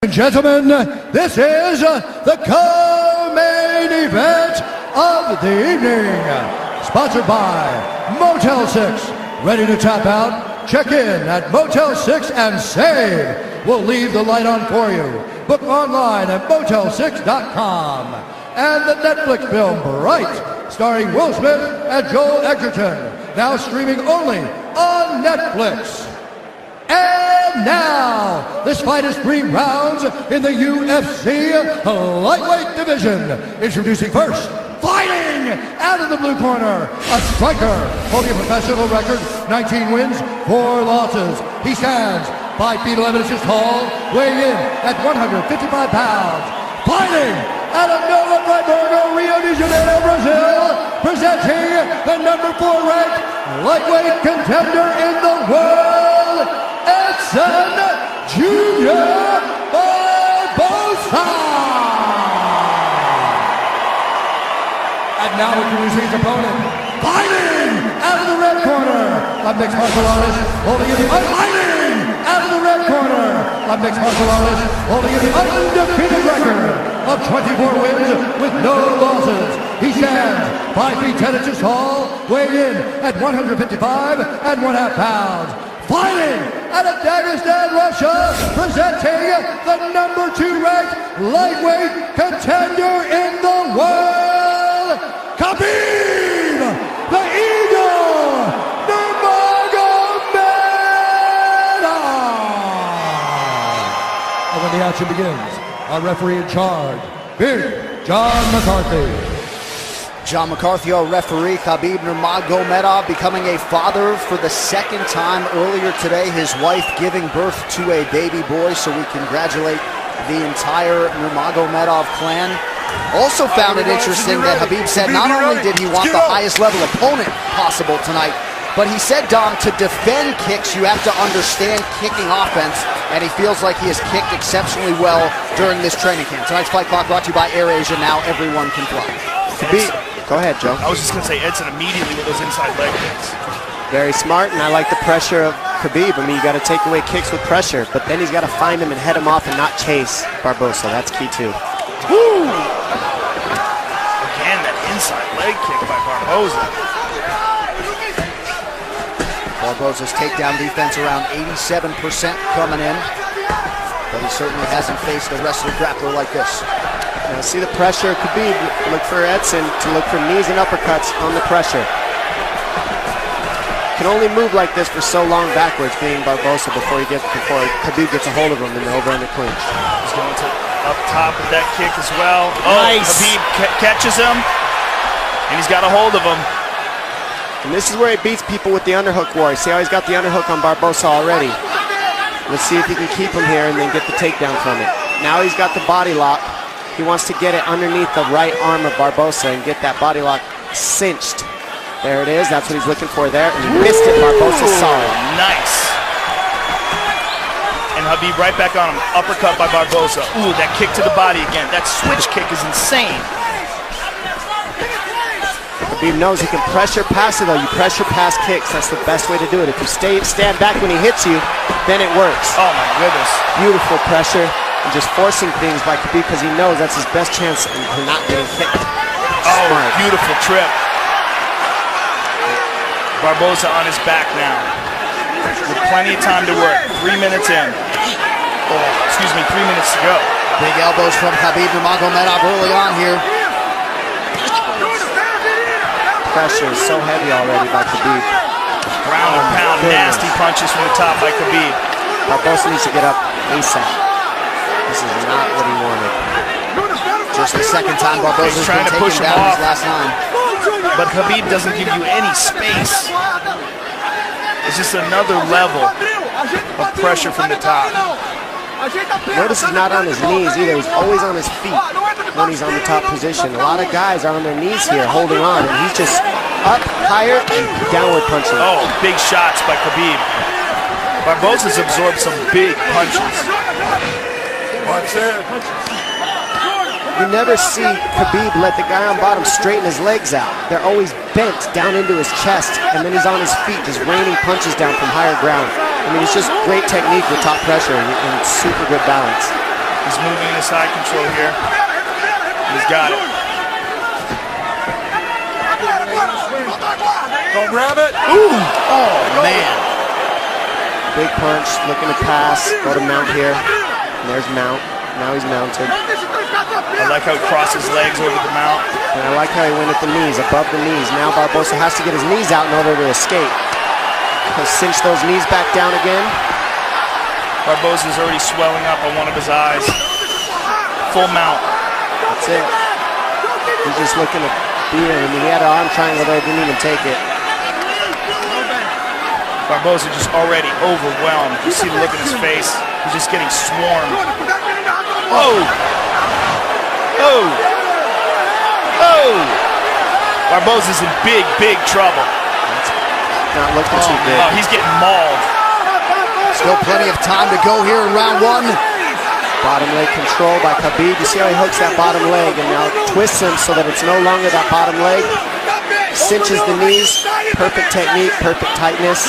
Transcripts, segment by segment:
And gentlemen, this is the co-main event of the evening. Sponsored by Motel 6. Ready to tap out? Check in at Motel 6 and save. We'll leave the light on for you. Book online at motel6.com. And the Netflix film Bright, starring Will Smith and Joel Edgerton. Now streaming only on Netflix. And now, this fight is 3 rounds in the UFC lightweight division. Introducing first, fighting out of the blue corner, a striker holding a professional record, 19 wins, 4 losses. He stands 5 feet 11 inches tall, weighing in at 155 pounds. Fighting out of Nova Friburgo, Rio de Janeiro, Brazil, presenting the number 4 ranked lightweight contender in the world, Eddson Barboza. And now introducing his opponent, fighting out of the red corner, a mixed martial artist holding in the out of the red corner, a mixed martial artist holding in the undefeated record of 24 wins with no losses. He stands 5 feet 10 inches tall, weighing in at 155 and 1/2 pounds. Fighting out of Dagestan, Russia, presenting the number 2 ranked lightweight contender in the world, Hhabib, the Eagle, Nurmagomedov. And when the action begins, our referee in charge, Big John McCarthy. John McCarthy, our referee. Hhabib Nurmagomedov becoming a father for the 2nd time earlier today. His wife giving birth to a baby boy, so we congratulate the entire Nurmagomedov clan. Also found it interesting that Hhabib said not only did he want the highest level opponent possible tonight, but he said, Dom, to defend kicks, you have to understand kicking offense, and he feels like he has kicked exceptionally well during this training camp. Tonight's Fight Clock brought to you by AirAsia. Now everyone can fly. Hhabib. Go ahead, Joe. I was just going to say Eddson immediately with those inside leg kicks. Very smart, and I like the pressure of Hhabib. I mean, you got to take away kicks with pressure, but then he's got to find him and head him off and not chase Barboza. That's key, too. Woo! Again, that inside leg kick by Barboza. Barboza's takedown defense around 87% coming in, but he certainly hasn't faced a wrestler grappler like this. Now, see the pressure. Hhabib, look for Eddson to look for knees and uppercuts on the pressure. Can only move like this for so long backwards, being Barboza, before Hhabib gets a hold of him in the over-under clinch. He's going to up top with that kick as well. Nice. Hhabib catches him, and he's got a hold of him. And this is where he beats people with the underhook war. See how he's got the underhook on Barboza already. Let's see if he can keep him here and then get the takedown from it. Now he's got the body lock. He wants to get it underneath the right arm of Barboza and get that body lock cinched. There it is. That's what he's looking for there. And he missed it. Barboza saw it. Nice. And Hhabib right back on him. Uppercut by Barboza. Ooh, that kick to the body again. That switch kick is insane. Hhabib knows he can pressure pass it, though. You pressure pass kicks. That's the best way to do it. If you stand back when he hits you, then it works. Oh, my goodness. Beautiful pressure. And just forcing things by Hhabib because he knows that's his best chance for not getting kicked. Oh, smart. Beautiful trip. Barboza on his back now. With plenty of time to work. 3 minutes in. Oh, excuse me, 3 minutes to go. Big elbows from Hhabib Nurmagomedov early on here. Pressure is so heavy already by Hhabib. Ground and pound, nasty punches from the top by Hhabib. Barboza needs to get up ASAP. This is not what he wanted. Just the 2nd time Barboza's trying to push him down off. his last 9. But Hhabib doesn't give you any space. It's just another level of pressure from the top. Notice he's not on his knees either. He's always on his feet when he's on the top position. A lot of guys are on their knees here holding on, and he's just up, higher, and downward punching. Oh, big shots by Hhabib. Barboza's absorbed some big punches. Watch that. You never see Hhabib let the guy on bottom straighten his legs out. They're always bent down into his chest, and then he's on his feet just raining punches down from higher ground. I mean, it's just great technique with top pressure and super good balance. He's moving into side control here. He's got it. Go grab it. Ooh! Oh, man. Big punch, looking to pass. Go to mount here. And there's mount. Now he's mounted. I like how he crossed his legs over the mount. And I like how he went at the knees, above the knees. Now Barboza has to get his knees out in order to escape. He'll cinch those knees back down again. Barboza's already swelling up on one of his eyes. Full mount. That's it. He's just looking to beat him. I mean, he had an arm triangle there, didn't even take it. Barboza just already overwhelmed. You see the look in his face. He's just getting swarmed. Oh! Oh! Oh! Barboza's in big, big trouble. Not looking too good. Oh, he's getting mauled. Still plenty of time to go here in round one. Bottom leg control by Habib. You see how he hooks that bottom leg and now twists him so that it's no longer that bottom leg. Cinches the knees. Perfect technique, perfect tightness.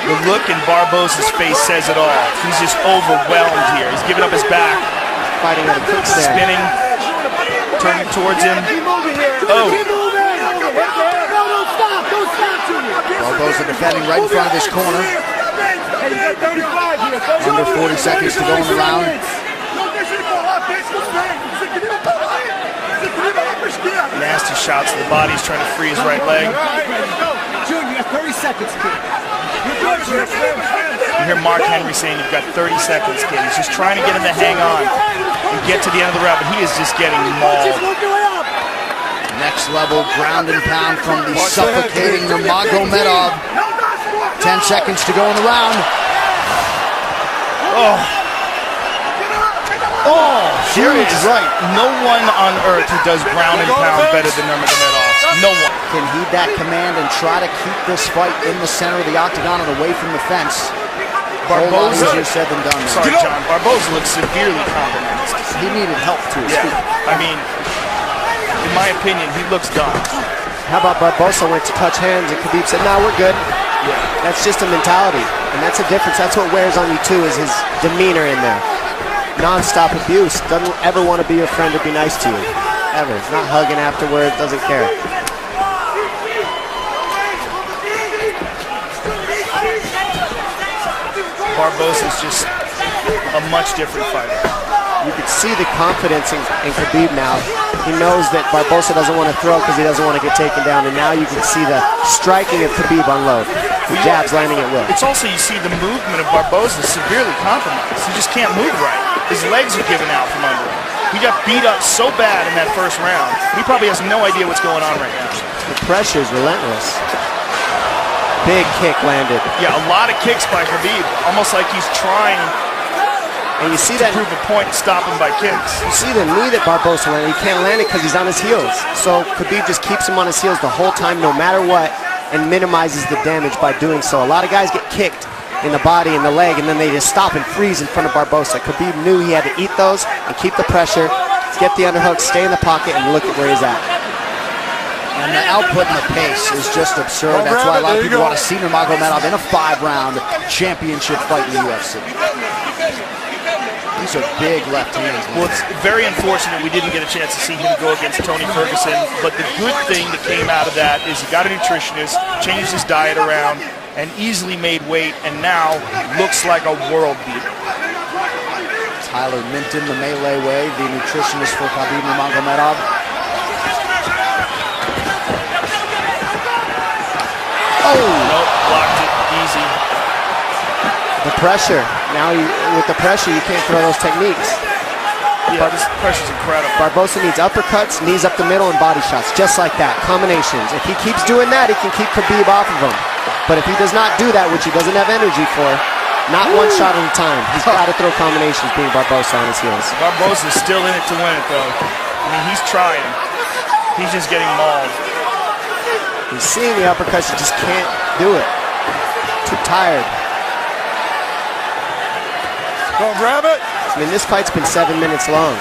The look in Barboza's face says it all. He's just overwhelmed here. He's giving up his back. Fighting at a quick stand. Spinning. Turning towards him. Oh. Barboza defending right in front of his corner. Under 40 seconds to go in the round. Nasty shots to the body. He's trying to free his right leg. Junior, you got 30 seconds, kid. You hear Mark Henry saying you've got 30 seconds, kid. He's just trying to get him to hang on and get to the end of the round, but he is just getting mauled. Next level ground and pound from the suffocating Nurmagomedov. 10 seconds to go in the round. Oh. Oh, there is right. no one on earth who does ground and pound better than Nurmagomedov. No one. Can heed that command and try to keep this fight in the center of the octagon and away from the fence. Barboza, easier said than done. Sorry, John. Barboza looks severely compromised. He needed help to his feet. I mean, in my opinion, he looks done. How about Barboza went to touch hands and Khabib said, "No, we're good." Yeah. That's just a mentality, and that's a difference. That's what wears on you too, is his demeanor in there. Non-stop abuse. Doesn't ever want to be your friend or be nice to you. Ever. Not hugging afterwards. Doesn't care. Barboza's just a much different fighter. You can see the confidence in Khabib now. He knows that Barboza doesn't want to throw because he doesn't want to get taken down, and now you can see the striking of Khabib unload. The jabs landing at will. It's also, you see the movement of Barboza severely compromised. He just can't move right. His legs are giving out from under him. He got beat up so bad in that first round. He probably has no idea what's going on right now. The pressure is relentless. Big kick landed. Yeah, a lot of kicks by Habib. Almost like he's trying And you see to that, prove a point and stop him by kicks. you see the knee that Barboza landed. He can't land it because he's on his heels. So Khabib just keeps him on his heels the whole time, no matter what, and minimizes the damage by doing so. A lot of guys get kicked in the body and the leg, and then they just stop and freeze in front of Barboza. Khabib knew he had to eat those and keep the pressure, get the underhook, stay in the pocket, and look at where he's at. And the output and the pace is just absurd. That's why a lot of people want to see Nurmagomedov in a 5-round championship fight in the UFC. These are big left hands. Well, it's very unfortunate we didn't get a chance to see him go against Tony Ferguson, but the good thing that came out of that is he got a nutritionist, changed his diet around, and easily made weight, and now looks like a world beater. Tyler Minton, the Melee way, the nutritionist for Khabib Nurmagomedov. Oh! Nope, blocked it easy. The pressure. Now, with the pressure, you can't throw those techniques. Yeah, this pressure's incredible. Barboza needs uppercuts, knees up the middle, and body shots, just like that. Combinations. If he keeps doing that, he can keep Khabib off of him. But if he does not do that, which he doesn't have energy for, not one shot at a time, he's got to throw combinations, being Barboza on his heels. Barboza's still in it to win it, though. I mean, he's trying. He's just getting mauled. He's seeing the uppercuts, he just can't do it. Too tired. Go grab it. I mean, this fight's been 7 minutes long.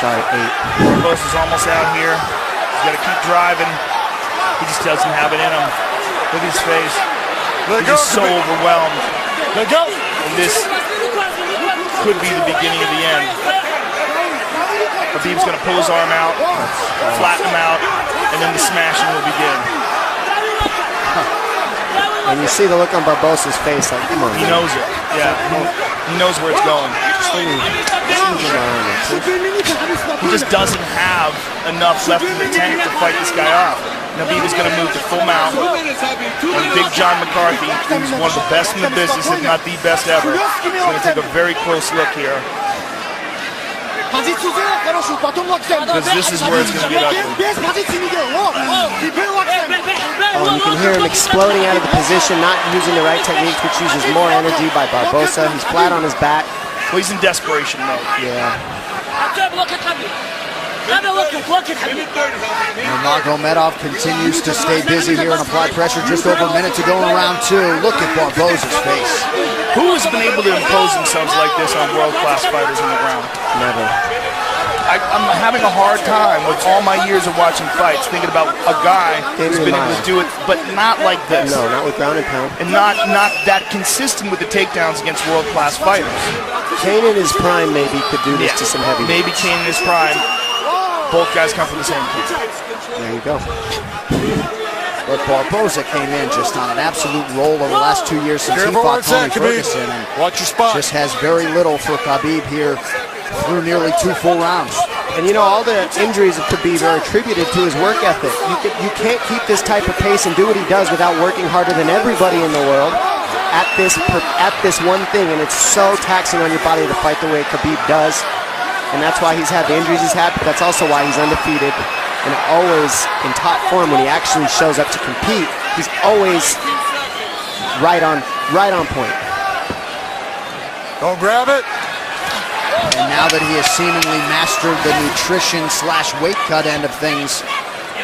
Sorry, 8. Barboza's almost out here. He's got to keep driving. He just doesn't have it in him. Look at his face. He's just so overwhelmed. And this could be the beginning of the end. Khabib's going to pull his arm out, flatten him out, and then the smashing will begin. And you see the look on Barbosa's face, like, come on. He knows it. Yeah, he knows where it's going. He just doesn't have enough left in the tank to fight this guy off. Khabib is going to move to full mount. And Big John McCarthy, who's one of the best in the business, if not the best ever, is going to take a very close look here. Because this is where it's going to get ugly. Oh, you can hear him exploding out of the position, not using the right techniques, which uses more energy by Barboza. He's flat on his back. Well, he's in desperation mode. Yeah. Nurmagomedov continues to stay busy here and apply pressure. Just over a minute to go in round 2. Look at Barboza's face. Who has been able to impose themselves like this on world-class fighters in the ground? Never. I'm having a hard time with all my years of watching fights, thinking about a guy who's been able to do it, but not like this. No, not with ground and pound. And not that consistent with the takedowns against world-class fighters. Kane in his prime maybe could do this to some heavy. Maybe Kane in his prime. Both guys come from the same camp. There you go. But Barboza came in just on an absolute roll over the last 2 years since he fought Tony Ferguson. And watch your spot. Just has very little for Khabib here through nearly 2 full rounds. And you know, all the injuries of Khabib are attributed to his work ethic. You can't keep this type of pace and do what he does without working harder than everybody in the world at this one thing. And it's so taxing on your body to fight the way Khabib does. And that's why he's had the injuries he's had, but that's also why he's undefeated and always in top form when he actually shows up to compete. He's always right on point. Don't grab it. And now that he has seemingly mastered the nutrition/weight cut end of things,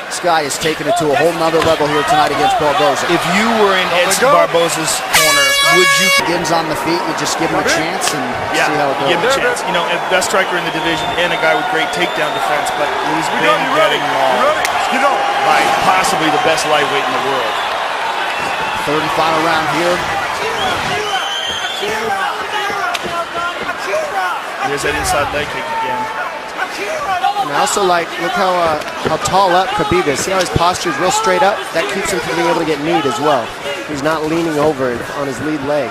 this guy has taken it to a whole nother level here tonight against Barboza. If you were in Eddson Barboza's corner, would you... Begins on the feet, you just give him a chance and see how it goes. Give him a chance. You know, best striker in the division and a guy with great takedown defense, but he's been getting mauled by possibly the best lightweight in the world. Third and final round here. There's that inside leg kick again. And I also like, look how tall up Khabib is. See how his posture is real straight up? That keeps him from being able to get kneed as well. He's not leaning over on his lead leg.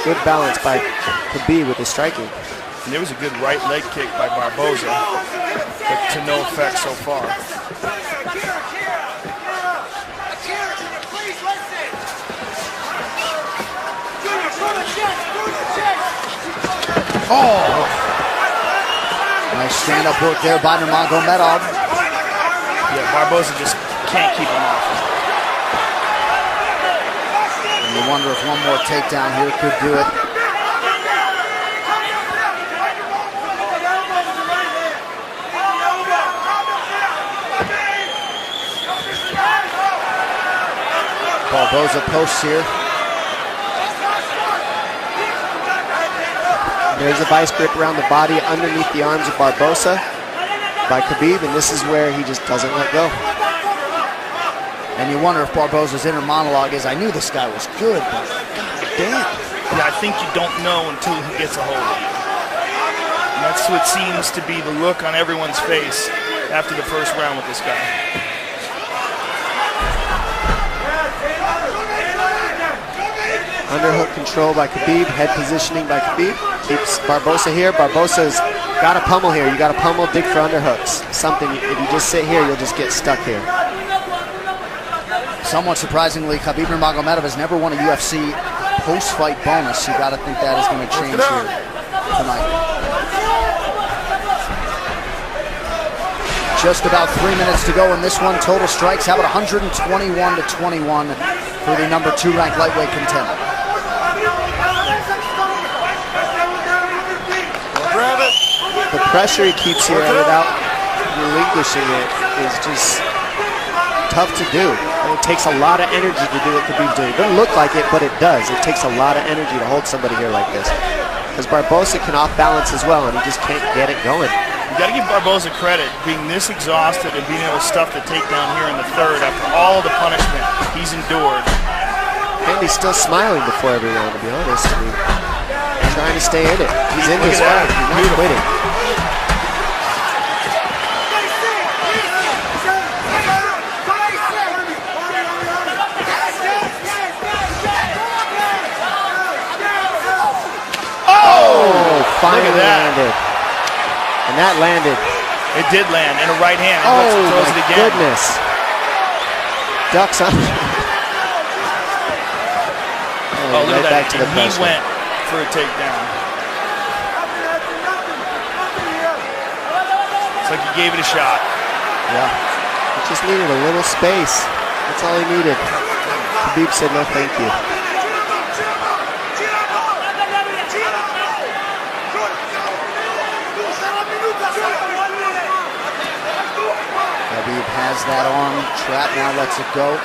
Good balance by Khabib with his striking. And there was a good right leg kick by Barboza, but to no effect so far. Oh! Nice stand-up work there by Nurmagomedov. Yeah, Barboza just can't keep him off. And you wonder if one more takedown here could do it. Barboza posts here. There's a vice grip around the body underneath the arms of Barboza by Khabib, and this is where he just doesn't let go. And you wonder if Barboza's inner monologue is, I knew this guy was good, but damn. Yeah, I think you don't know until he gets a hold of you. And that's what seems to be the look on everyone's face after the first round with this guy. Underhook control by Khabib, head positioning by Khabib. Keeps Barboza here. Barboza's got to pummel here. You got to pummel, dig for underhooks. Something, if you just sit here, you'll just get stuck here. Somewhat surprisingly, Khabib Nurmagomedov has never won a UFC post-fight bonus. You got to think that is going to change here tonight. Just about 3 minutes to go in this one. Total strikes, how about 121-21 for the number 2 ranked lightweight contender. The pressure he keeps here without relinquishing it is just tough to do. And it takes a lot of energy to do what Khabib's doing. It doesn't look like it, but it does. It takes a lot of energy to hold somebody here like this. Because Barboza can off balance as well, and he just can't get it going. You got to give Barboza credit, being this exhausted and being able to stuff the takedown here in the third after all the punishment he's endured. And he's still smiling before every round, to be honest. I mean, trying to stay in it. He's in this fight. He's not quitting. Finally landed. And that landed. It did land in a right hand. Oh, throws my it again. goodness. Ducks on. Oh, look right at back that. to the He pressure. went for a takedown. It's like he gave it a shot. Yeah. He just needed a little space. That's all he needed. Khabib said no thank you. Khabib has that arm trapped, now lets it go.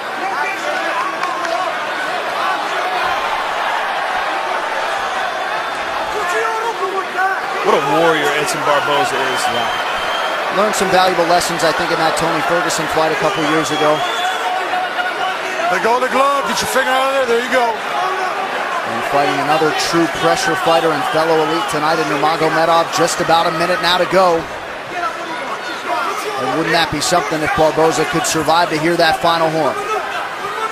What a warrior Eddson Barboza is. Yeah. Learned some valuable lessons, I think, in that Tony Ferguson fight a couple years ago. Let go of the glove, get your finger out of there you go. And fighting another true pressure fighter and fellow elite tonight in Nurmagomedov. Just about a minute now to go. And wouldn't that be something if Barboza could survive to hear that final horn?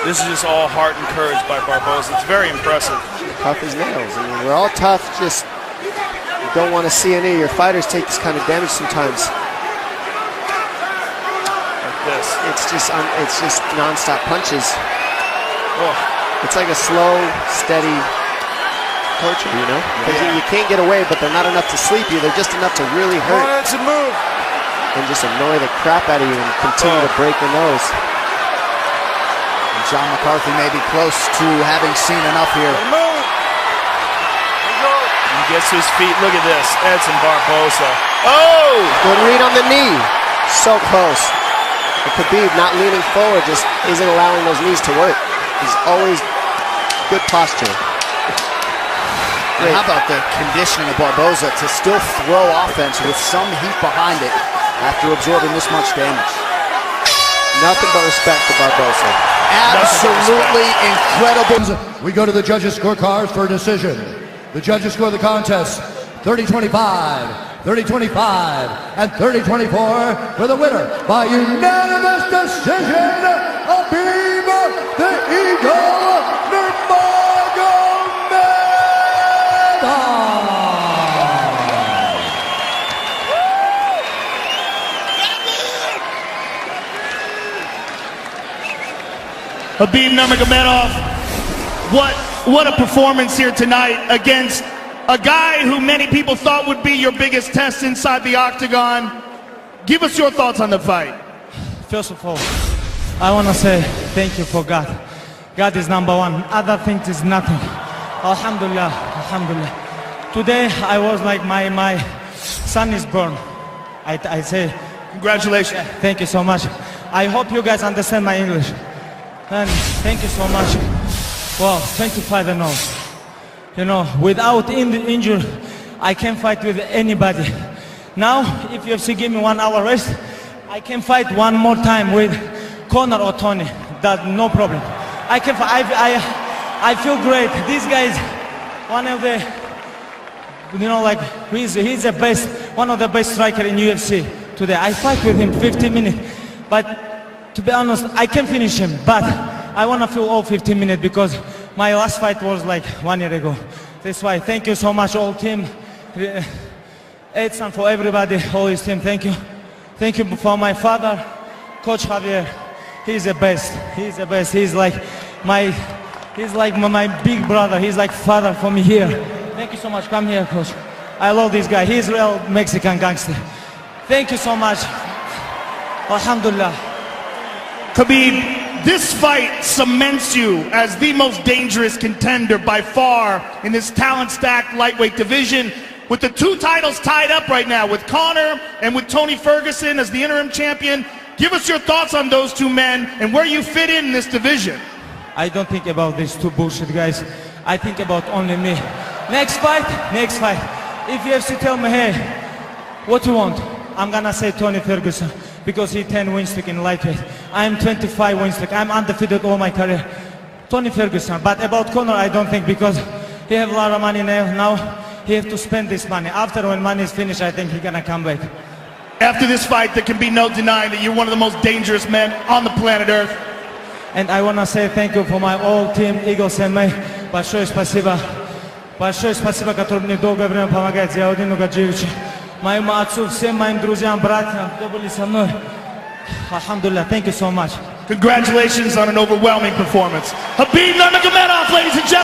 This is just all heart and courage by Barboza. It's very impressive. Tough as nails. I mean, we're all tough, just don't want to see any of your fighters take this kind of damage sometimes. Like this. It's just non-stop punches. Oh. It's like a slow, steady torture, you know? Because you can't get away, but they're not enough to sleep you. They're just enough to really Come on, hurt Eddson, move. and just annoy the crap out of you and continue to break your nose. And John McCarthy may be close to having seen enough here. Move. He gets to his feet. Look at this. Eddson Barboza. Oh! Good read on the knee. So close. And Khabib not leaning forward just isn't allowing those knees to work. He's always good posture. And how about the conditioning of Barboza to still throw offense with some heat behind it after absorbing this much damage? Nothing but respect to Barboza. Absolutely incredible. We go to the judges' scorecards for a decision. The judges score the contest 30-25, 30-25, and 30-24 for the winner by unanimous decision, Hhabib the Eagle Nurmagomedov. Hhabib Nurmagomedov, what a performance here tonight against a guy who many people thought would be your biggest test inside the octagon. Give us your thoughts on the fight. First of all, I want to say thank you for God. God is number one. Other things is nothing. Alhamdulillah, alhamdulillah. Today I was like my son is born. I say Congratulations. thank you so much. I hope you guys understand my English. And thank you so much. Well, 25-0. You know, without injury, I can fight with anybody. Now, if UFC give me 1 hour rest, I can fight one more time with Conor or Tony. That no problem. I can. I feel great. This guy is one of the, you know, like he's the best, one of the best striker in UFC today. I fight with him 15 minutes, but to be honest, I can finish him. But I want to feel all 15 minutes because my last fight was like 1 year ago. That's why. Thank you so much, all team. Edson, for everybody, all his team. Thank you. Thank you for my father, Coach Javier. He's the best. He's the best. He's like my big brother. He's like father for me here. Thank you so much. Come here, Coach. I love this guy. He's real Mexican gangster. Thank you so much. Alhamdulillah. Khabib, this fight cements you as the most dangerous contender by far in this talent-stacked lightweight division, with the 2 titles tied up right now with Conor and with Tony Ferguson as the interim champion. Give us your thoughts on those 2 men and where you fit in this division. I don't think about these 2 bullshit guys. I think about only me. Next fight, next fight. If UFC tell me, hey, what you want? I'm gonna say Tony Ferguson because he 10 win streak in lightweight. I'm 25 win streak. I'm undefeated all my career. Tony Ferguson. But about Conor, I don't think, because he have a lot of money now. He have to spend this money. After when money is finished, I think he gonna come back. After this fight, there can be no denying that you're one of the most dangerous men on the planet Earth. And I wanna say thank you for my whole team, Eagles and me. Большое спасибо. Большое спасибо, который мне долгое время помогает. Зиаудину Гаджиевичу, моему отцу, всем моим друзьям, братьям, кто были со мной. Alhamdulillah, thank you so much. Congratulations on an overwhelming performance. Khabib Nurmagomedov, ladies and gentlemen.